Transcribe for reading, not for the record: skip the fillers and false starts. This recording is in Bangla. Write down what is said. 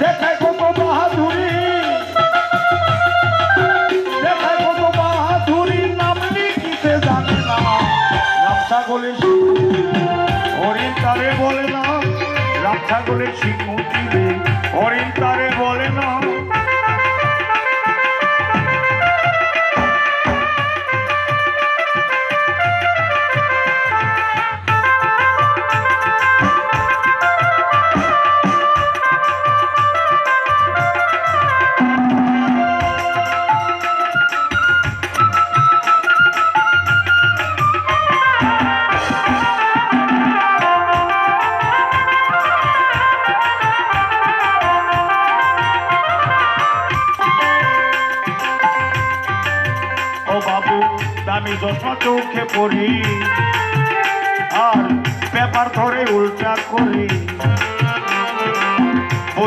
দেখায় কত বাহাদুরি, দেখায় কত বাহাদুরি, নাম লিখিতে জানে না। রাম ছাগলের হরিণ তারে বলে না, রাম ছাগলের সিংহটি রে হরিণ তারে বলে না। আমি চশমা চোখে পড়ি আর পেপার ধরে উল্টা করি।